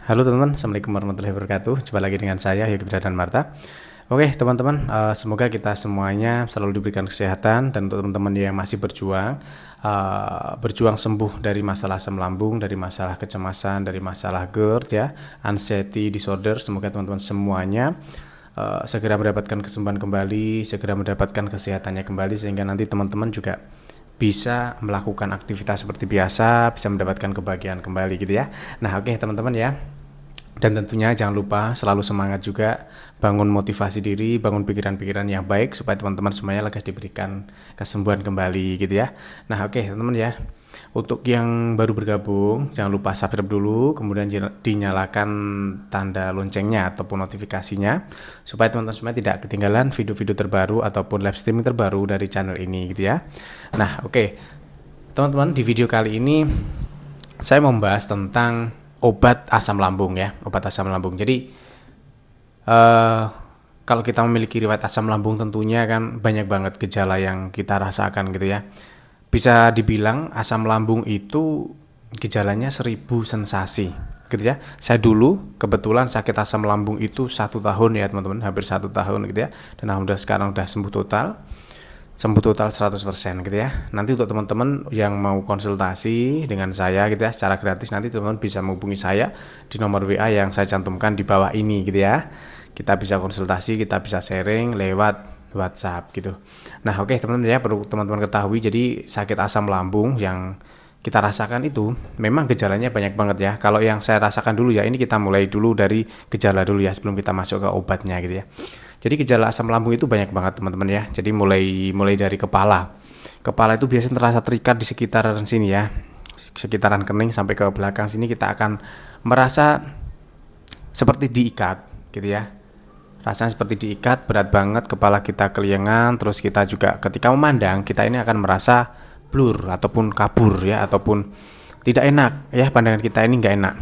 Halo teman-teman, Assalamualaikum warahmatullahi wabarakatuh. Jumpa lagi dengan saya Yogi dan Marta. Oke teman-teman, semoga kita semuanya selalu diberikan kesehatan. Dan untuk teman-teman yang masih berjuang sembuh dari masalah asam lambung, dari masalah kecemasan, dari masalah GERD ya, anxiety disorder. Semoga teman-teman semuanya segera mendapatkan kesembuhan kembali, segera mendapatkan kesehatannya kembali, sehingga nanti teman-teman juga bisa melakukan aktivitas seperti biasa, bisa mendapatkan kebahagiaan kembali gitu ya. Nah oke teman-teman ya, dan tentunya jangan lupa selalu semangat juga, bangun motivasi diri, bangun pikiran-pikiran yang baik supaya teman-teman semuanya lekas diberikan kesembuhan kembali gitu ya. Nah oke teman-teman ya, untuk yang baru bergabung jangan lupa subscribe dulu, kemudian dinyalakan tanda loncengnya ataupun notifikasinya supaya teman-teman semua tidak ketinggalan video-video terbaru ataupun live streaming terbaru dari channel ini gitu ya. Nah oke teman-teman, di video kali ini saya mau membahas tentang obat asam lambung ya, obat asam lambung. Jadi kalau kita memiliki riwayat asam lambung tentunya kan banyak banget gejala yang kita rasakan gitu ya. Bisa dibilang asam lambung itu gejalanya 1000 sensasi gitu ya. Saya dulu kebetulan sakit asam lambung itu 1 tahun ya teman-teman, hampir 1 tahun gitu ya. Dan alhamdulillah sekarang udah sembuh total 100% gitu ya. Nanti untuk teman-teman yang mau konsultasi dengan saya gitu ya secara gratis, nanti teman-teman bisa menghubungi saya di nomor WA yang saya cantumkan di bawah ini gitu ya. Kita bisa konsultasi, kita bisa sharing lewat WhatsApp gitu. Nah oke teman-teman ya, perlu teman-teman ketahui, jadi sakit asam lambung yang kita rasakan itu memang gejalanya banyak banget ya. Kalau yang saya rasakan dulu ya, ini kita mulai dulu dari gejala dulu ya sebelum kita masuk ke obatnya gitu ya. Jadi gejala asam lambung itu banyak banget teman-teman ya. Jadi mulai dari kepala. Kepala itu biasanya terasa terikat di sekitaran sini ya. Sekitaran kening sampai ke belakang sini kita akan merasa seperti diikat gitu ya. Rasanya seperti diikat, berat banget, kepala kita keliengan, terus kita juga ketika memandang kita ini akan merasa blur ataupun kabur ya, ataupun tidak enak ya, pandangan kita ini nggak enak.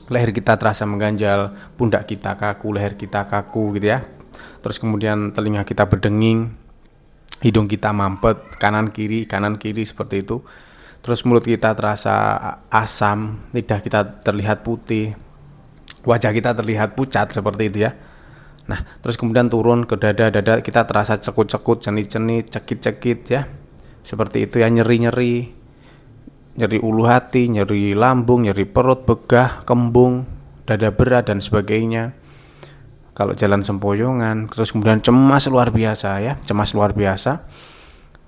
Leher kita terasa mengganjal, pundak kita kaku, leher kita kaku gitu ya. Terus kemudian telinga kita berdenging, hidung kita mampet, kanan kiri seperti itu. Terus mulut kita terasa asam, lidah kita terlihat putih, wajah kita terlihat pucat seperti itu ya. Nah terus kemudian turun ke dada kita terasa cekut-cekut, cenit-cenit, cekit-cekit ya, seperti itu ya, nyeri ulu hati, nyeri lambung, nyeri perut, begah, kembung, dada berat dan sebagainya. Kalau jalan sempoyongan, terus kemudian cemas luar biasa ya, cemas luar biasa.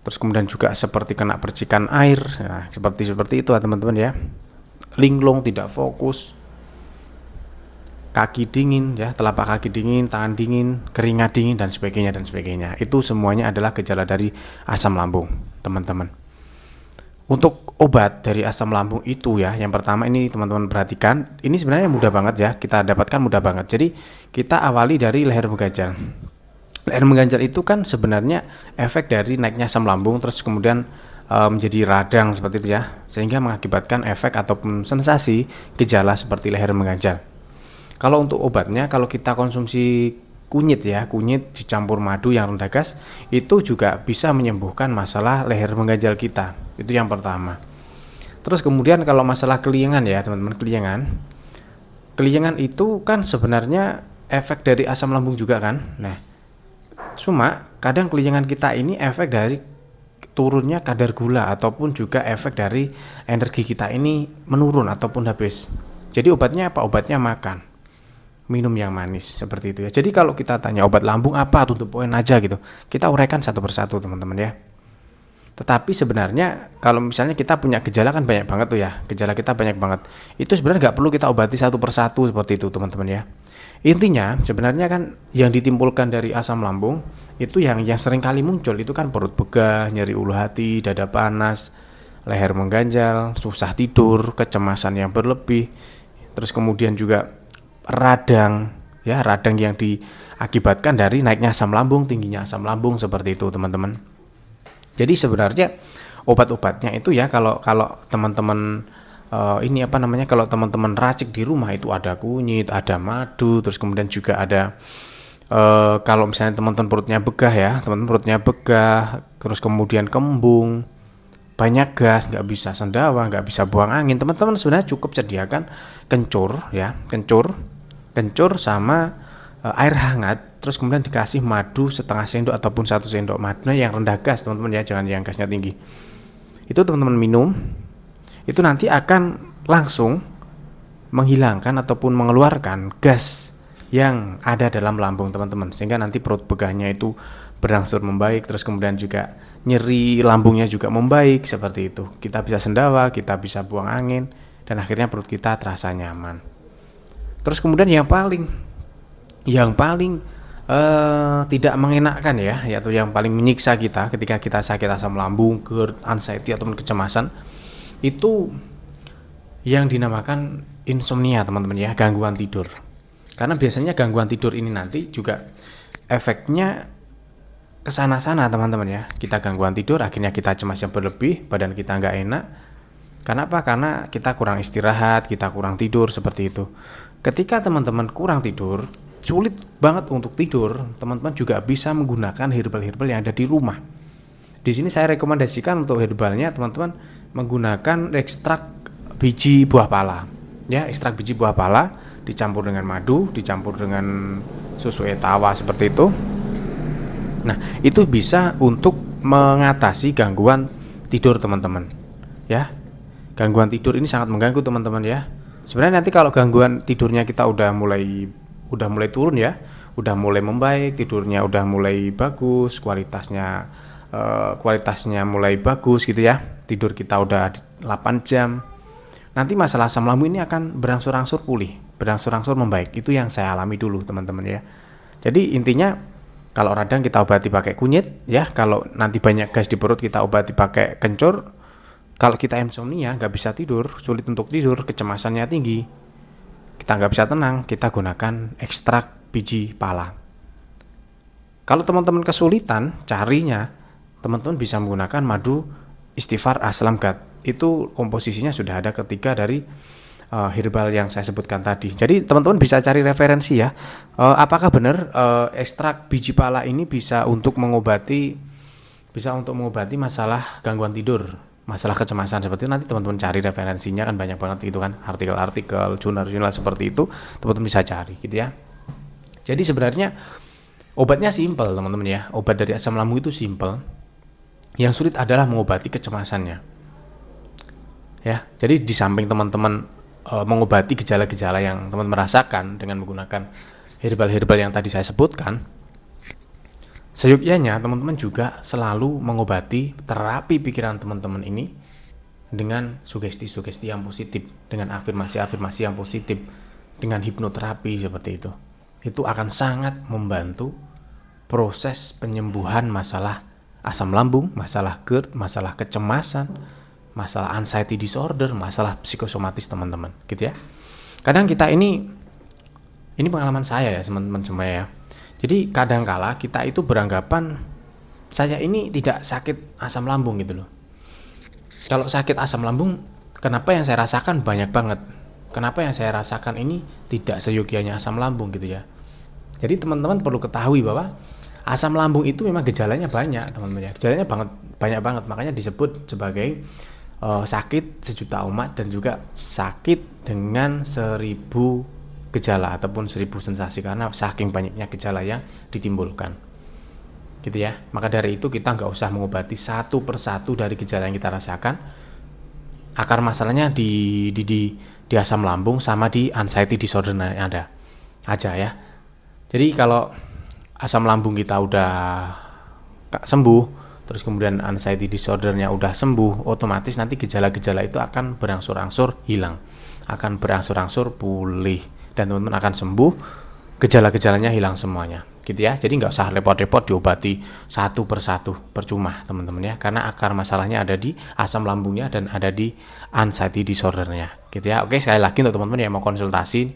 Terus kemudian juga seperti kena percikan air, nah, seperti itu teman-teman ya. Linglung, tidak fokus, kaki dingin ya, telapak kaki dingin, tangan dingin, keringat dingin dan sebagainya. Itu semuanya adalah gejala dari asam lambung, teman-teman. Untuk obat dari asam lambung itu ya, yang pertama ini teman-teman perhatikan, ini sebenarnya mudah banget ya, kita dapatkan mudah banget. Jadi kita awali dari leher mengganjal. Leher mengganjal itu kan sebenarnya efek dari naiknya asam lambung, terus kemudian menjadi radang seperti itu ya, sehingga mengakibatkan efek ataupun sensasi gejala seperti leher mengganjal. Kalau untuk obatnya, kalau kita konsumsi kunyit ya, kunyit dicampur madu yang rendah gas, itu juga bisa menyembuhkan masalah leher mengganjal kita. Itu yang pertama. Terus kemudian kalau masalah keliengan ya teman-teman, keliengan itu kan sebenarnya efek dari asam lambung juga kan. Nah cuma kadang keliengan kita ini efek dari turunnya kadar gula, ataupun juga efek dari energi kita ini menurun ataupun habis. Jadi obatnya apa? Obatnya makan, minum yang manis seperti itu ya. Jadi kalau kita tanya obat lambung apa, tutup poin aja gitu, kita uraikan satu persatu teman-teman ya. Tetapi sebenarnya kalau misalnya kita punya gejala kan banyak banget tuh ya, gejala kita banyak banget, itu sebenarnya nggak perlu kita obati satu persatu seperti itu teman-teman ya. Intinya sebenarnya kan yang ditimbulkan dari asam lambung itu yang sering kali muncul itu kan perut begah, nyeri ulu hati, dada panas, leher mengganjal, susah tidur, kecemasan yang berlebih, terus kemudian juga radang ya, radang yang diakibatkan dari naiknya asam lambung, tingginya asam lambung seperti itu teman-teman. Jadi sebenarnya obat-obatnya itu ya, kalau teman-teman ini apa namanya, kalau teman-teman racik di rumah itu ada kunyit, ada madu, terus kemudian juga ada kalau misalnya teman-teman perutnya begah ya, teman-teman perutnya begah, terus kemudian kembung, banyak gas, nggak bisa sendawa, nggak bisa buang angin, teman-teman sebenarnya cukup sediakan kencur ya, kencur sama air hangat, terus kemudian dikasih madu setengah sendok ataupun 1 sendok madu yang rendah gas teman-teman ya, jangan yang gasnya tinggi. Itu teman-teman minum, itu nanti akan langsung menghilangkan ataupun mengeluarkan gas yang ada dalam lambung teman-teman, sehingga nanti perut begahnya itu berangsur membaik, terus kemudian juga nyeri lambungnya juga membaik seperti itu. Kita bisa sendawa, kita bisa buang angin, dan akhirnya perut kita terasa nyaman. Terus kemudian yang paling tidak mengenakkan ya, yaitu yang paling menyiksa kita ketika kita sakit asam lambung, GERD, anxiety ataupun kecemasan, itu yang dinamakan insomnia teman-teman ya, gangguan tidur. Karena biasanya gangguan tidur ini nanti juga efeknya kesana-sana teman-teman ya. Kita gangguan tidur, akhirnya kita cemas yang berlebih, badan kita nggak enak. Kenapa? Karena kita kurang istirahat, kita kurang tidur seperti itu. Ketika teman-teman kurang tidur, sulit banget untuk tidur, teman-teman juga bisa menggunakan herbal-herbal yang ada di rumah. Di sini saya rekomendasikan untuk herbalnya teman-teman menggunakan ekstrak biji buah pala. Ya, ekstrak biji buah pala dicampur dengan madu, dicampur dengan susu etawa seperti itu. Nah, itu bisa untuk mengatasi gangguan tidur teman-teman. Ya, gangguan tidur ini sangat mengganggu teman-teman ya. Sebenarnya nanti kalau gangguan tidurnya kita udah mulai turun ya, udah mulai membaik, tidurnya udah mulai bagus, kualitasnya mulai bagus gitu ya. Tidur kita udah 8 jam. Nanti masalah asam lambung ini akan berangsur-angsur pulih, berangsur-angsur membaik. Itu yang saya alami dulu teman-teman ya. Jadi intinya kalau radang kita obati pakai kunyit ya, kalau nanti banyak gas di perut kita obati pakai kencur. Kalau kita insomnia, nggak bisa tidur, sulit untuk tidur, kecemasannya tinggi, kita nggak bisa tenang, kita gunakan ekstrak biji pala. Kalau teman-teman kesulitan carinya, teman-teman bisa menggunakan madu istighfar aslamgat. Itu komposisinya sudah ada ketiga dari herbal yang saya sebutkan tadi. Jadi teman-teman bisa cari referensi ya. Apakah benar ekstrak biji pala ini bisa untuk mengobati masalah gangguan tidur, masalah kecemasan seperti itu? Nanti teman-teman cari referensinya, kan banyak banget itu kan, artikel-artikel, jurnal-jurnal seperti itu, teman-teman bisa cari gitu ya. Jadi sebenarnya obatnya simpel teman-teman ya. Obat dari asam lambung itu simpel. Yang sulit adalah mengobati kecemasannya. Ya, jadi di samping teman-teman mengobati gejala-gejala yang teman-teman merasakan dengan menggunakan herbal-herbal yang tadi saya sebutkan, seyogyanya teman-teman juga selalu mengobati terapi pikiran teman-teman ini dengan sugesti-sugesti yang positif, dengan afirmasi-afirmasi yang positif, dengan hipnoterapi seperti itu. Itu akan sangat membantu proses penyembuhan masalah asam lambung, masalah GERD, masalah kecemasan, masalah anxiety disorder, masalah psikosomatis teman-teman, gitu ya. Kadang kita ini pengalaman saya ya teman-teman semua ya. Jadi kadangkala kita itu beranggapan saya ini tidak sakit asam lambung gitu loh. Kalau sakit asam lambung, kenapa yang saya rasakan banyak banget? Kenapa yang saya rasakan ini tidak seyogyanya asam lambung gitu ya. Jadi teman-teman perlu ketahui bahwa asam lambung itu memang gejalanya banyak teman-teman ya. Gejalanya banyak banget, makanya disebut sebagai sakit sejuta umat, dan juga sakit dengan 1000 gejala ataupun 1000 sensasi, karena saking banyaknya gejala yang ditimbulkan gitu ya. Maka dari itu kita nggak usah mengobati satu persatu dari gejala yang kita rasakan. Akar masalahnya di asam lambung sama di anxiety disorder yang ada aja ya. Jadi kalau asam lambung kita udah sembuh, terus kemudian anxiety disordernya udah sembuh, otomatis nanti gejala-gejala itu akan berangsur-angsur hilang, akan berangsur-angsur pulih, dan teman-teman akan sembuh, gejala-gejalanya hilang semuanya gitu ya. Jadi nggak usah repot-repot diobati satu persatu, percuma teman-teman ya, karena akar masalahnya ada di asam lambungnya dan ada di anxiety disordernya gitu ya. Oke, sekali lagi untuk teman-teman yang mau konsultasi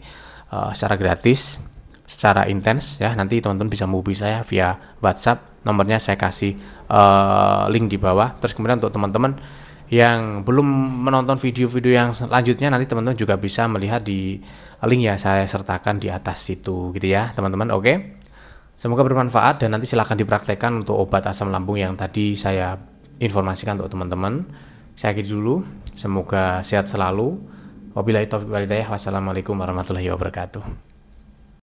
secara gratis, secara intens ya, nanti teman-teman bisa menghubungi saya via WhatsApp. Nomornya saya kasih link di bawah. Terus kemudian untuk teman-teman yang belum menonton video-video yang selanjutnya, nanti teman-teman juga bisa melihat di link yang saya sertakan di atas situ gitu ya teman-teman. Oke, semoga bermanfaat, dan nanti silahkan dipraktekkan untuk obat asam lambung yang tadi saya informasikan untuk teman-teman. Saya akhiri dulu. Semoga sehat selalu. Wabillahi taufiq wal hidayah. Wassalamualaikum warahmatullahi wabarakatuh.